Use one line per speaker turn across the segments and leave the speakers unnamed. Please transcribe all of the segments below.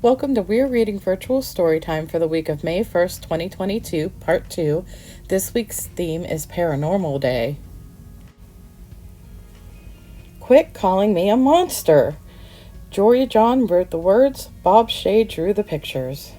Welcome to Weir Reading Virtual Storytime for the week of May 1st, 2022, Part 2. This week's theme is Paranormal Day. Quit calling me a monster. Jory John wrote the words, Bob Shea drew the pictures.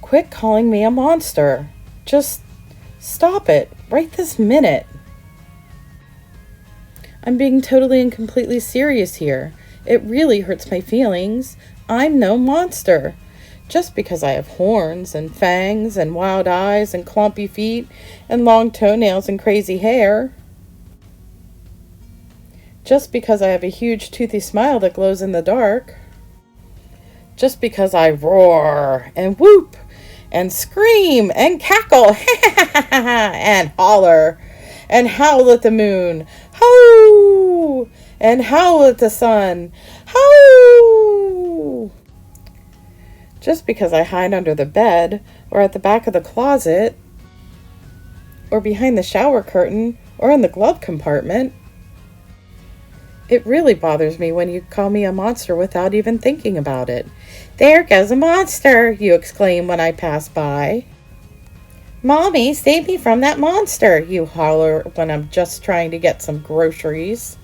Quit calling me a monster. Just stop it right this minute. I'm being totally and completely serious here. It really hurts my feelings. I'm no monster. Just because I have horns and fangs and wild eyes and clumpy feet and long toenails and crazy hair. Just because I have a huge toothy smile that glows in the dark. Just because I roar and whoop and scream and cackle and holler and howl at the moon. Ho! And howl at the sun. Ho! Just because I hide under the bed, or at the back of the closet, or behind the shower curtain, or in the glove compartment. It really bothers me when you call me a monster without even thinking about it. There goes a monster, you exclaim when I pass by. Mommy, save me from that monster, you holler when I'm just trying to get some groceries.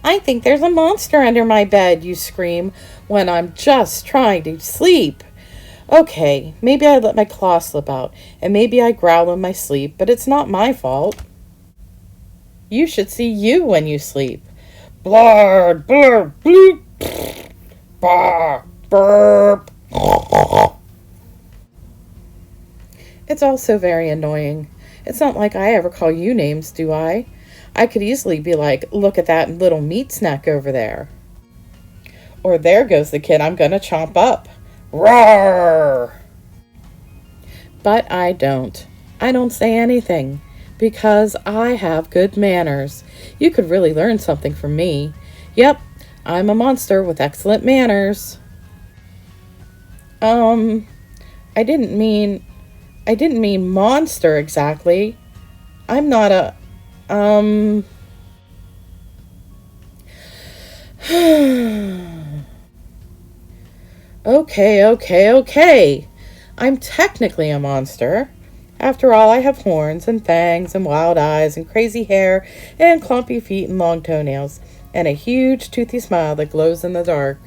I think there's a monster under my bed, you scream when I'm just trying to sleep. Okay, maybe I let my claw slip out, and maybe I growl in my sleep, but it's not my fault. You should see you when you sleep. Blurred, blurb, bloop, bah, burp. It's all so very annoying. It's not like I ever call you names, do I? I could easily be like, look at that little meat snack over there. Or there goes the kid I'm gonna chomp up. Roar! But I don't. I don't say anything. Because I have good manners. You could really learn something from me. Yep, I'm a monster with excellent manners. I didn't mean monster exactly. I'm not a, Okay. I'm technically a monster. After all, I have horns and fangs and wild eyes and crazy hair and clumpy feet and long toenails and a huge toothy smile that glows in the dark.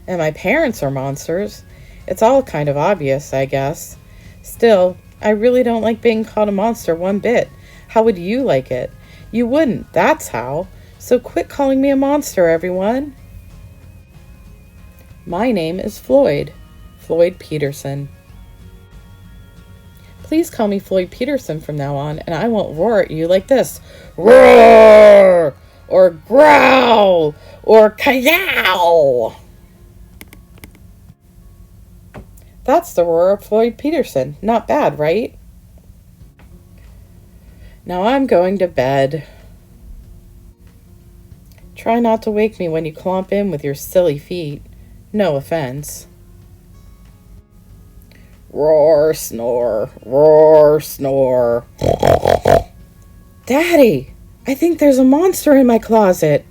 And my parents are monsters. It's all kind of obvious, I guess. Still, I really don't like being called a monster one bit. How would you like it? You wouldn't, that's how. So quit calling me a monster, everyone. My name is Floyd Peterson. Please call me Floyd Peterson from now on, and I won't roar at you like this. Roar! Or growl! Or kayow! That's the roar of Floyd Peterson. Not bad, right? Now I'm going to bed. Try not to wake me when you clomp in with your silly feet. No offense. Roar, snore, roar, snore. Daddy, I think there's a monster in my closet.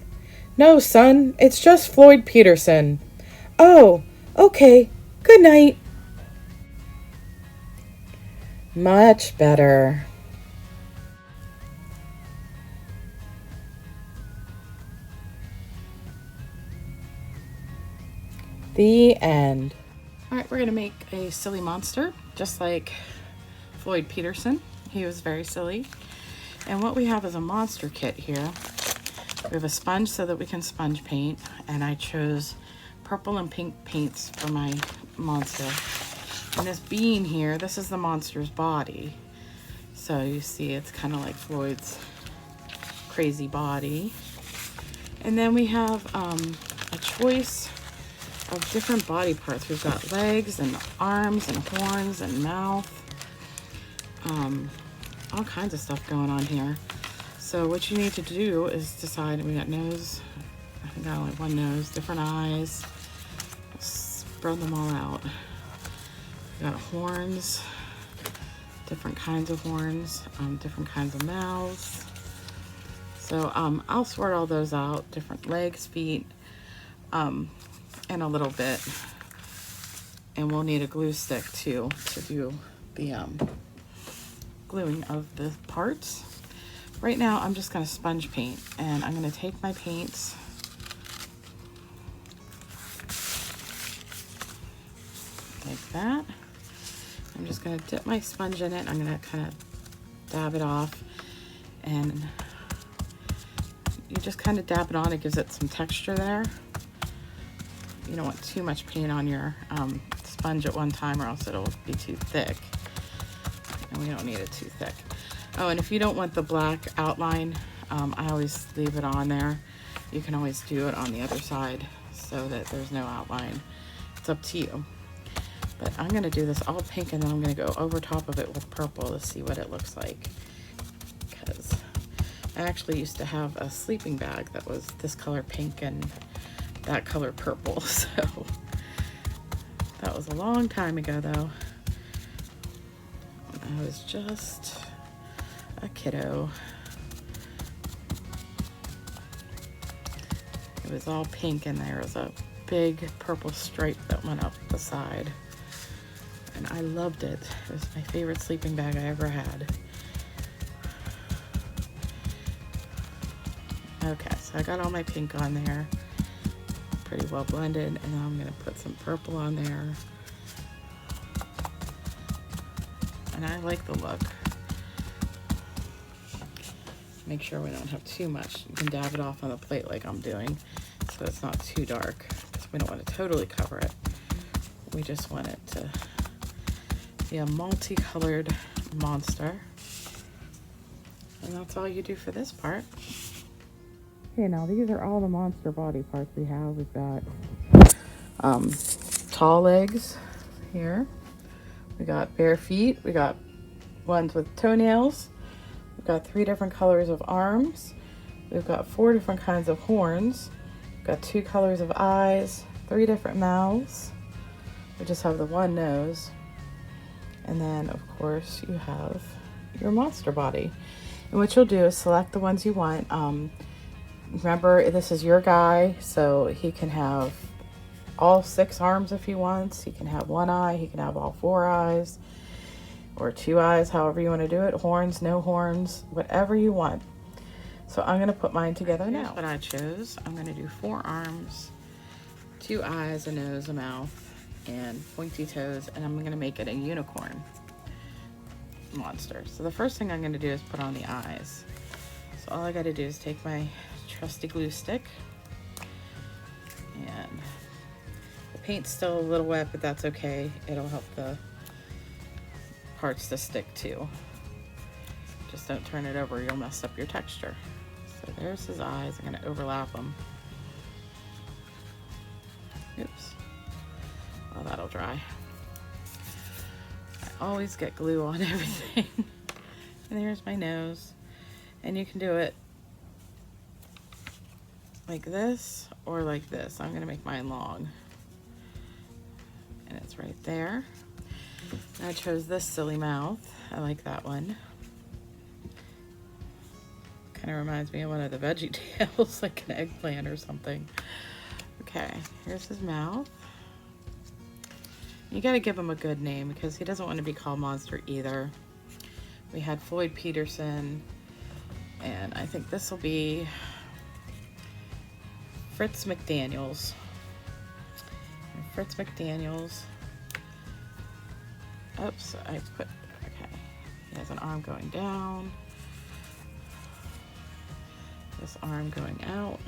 No, son, it's just Floyd Peterson. Oh, okay. Good night. Much better. The end. All right, we're going to make a silly monster, just like Floyd Peterson. He was very silly. And what we have is a monster kit here. We have a sponge so that we can sponge paint, and I chose purple and pink paints for my monster. And this bean here, this is the monster's body. So you see it's kind of like Floyd's crazy body. And then we have a choice of different body parts. We've got legs and arms and horns and mouth. All kinds of stuff going on here. So what you need to do is decide. We got nose. I think I got only one nose. Different eyes. Spread them all out. We got horns. different kinds of horns, different kinds of mouths. So I'll sort all those out, different legs, feet, in a little bit. And we'll need a glue stick too to do the gluing of the parts. Right now I'm just gonna sponge paint, and I'm gonna take my paints like that. I'm just gonna dip my sponge in it. I'm gonna kind of dab it off, and you just kind of dab it on. It gives it some texture there. You don't want too much paint on your sponge at one time, or else it'll be too thick, and we don't need it too thick. Oh, and if you don't want the black outline, I always leave it on there. You can always do it on the other side so that there's no outline. It's up to you. But I'm gonna do this all pink, and then I'm gonna go over top of it with purple to see what it looks like. Because I actually used to have a sleeping bag that was this color pink and that color purple. So that was a long time ago though. I was just a kiddo. It was all pink, and there was a big purple stripe that went up the side. And I loved it. It was my favorite sleeping bag I ever had. Okay, so I got all my pink on there. Pretty well blended. And now I'm gonna put some purple on there. And I like the look. Make sure we don't have too much. You can dab it off on the plate like I'm doing, so it's not too dark, because we don't want to totally cover it. We just want it to be a multicolored monster. And that's all you do for this part. Okay, now these are all the monster body parts we have. We've got tall legs here. We got bare feet. We got ones with toenails. We've got 3 different colors of arms. We've got 4 different kinds of horns. We've got 2 colors of eyes, 3 different mouths. We just have the one nose. And then, of course, you have your monster body. And what you'll do is select the ones you want. Remember, this is your guy, so he can have all 6 arms if he wants. He can have 1 eye. He can have all 4 eyes. Or 2 eyes, however you want to do it. Horns, no horns, whatever you want. So I'm going to put mine together now. Here's what I chose. I'm going to do 4 arms, 2 eyes, a nose, a mouth, and pointy toes, and I'm going to make it a unicorn monster. So the first thing I'm going to do is put on the eyes. So all I got to do is take my trusty glue stick, and the paint's still a little wet, but that's okay. It'll help the parts to stick too. Just don't turn it over, you'll mess up your texture. So there's his eyes. I'm going to overlap them. Oops. Well, that'll dry. I always get glue on everything. And here's my nose. And you can do it like this or like this. I'm going to make mine long. And it's right there. I chose this silly mouth. I like that one. Kind of reminds me of one of the Veggie Tales, like an eggplant or something. Okay, here's his mouth. You gotta give him a good name because he doesn't want to be called Monster either. We had Floyd Peterson, and I think this will be Fritz McDaniels. And Fritz McDaniels. Oops, I put, okay. He has an arm going down. This arm going out.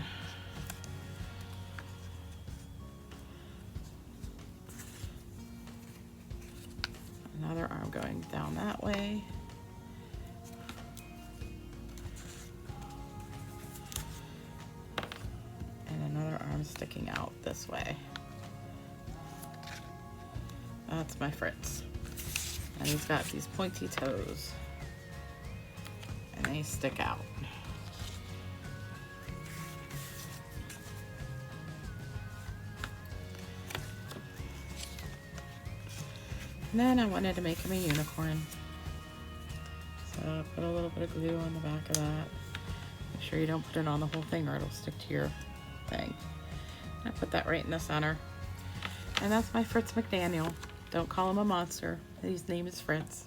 Another arm going down that way. And another arm sticking out this way. That's my Fritz. And he's got these pointy toes. And they stick out. And then I wanted to make him a unicorn. Put a little bit of glue on the back of that. Make sure you don't put it on the whole thing or it'll stick to your thing. I put that right in the center. And that's my Fritz McDaniel. Don't call him a monster. His name is Fritz.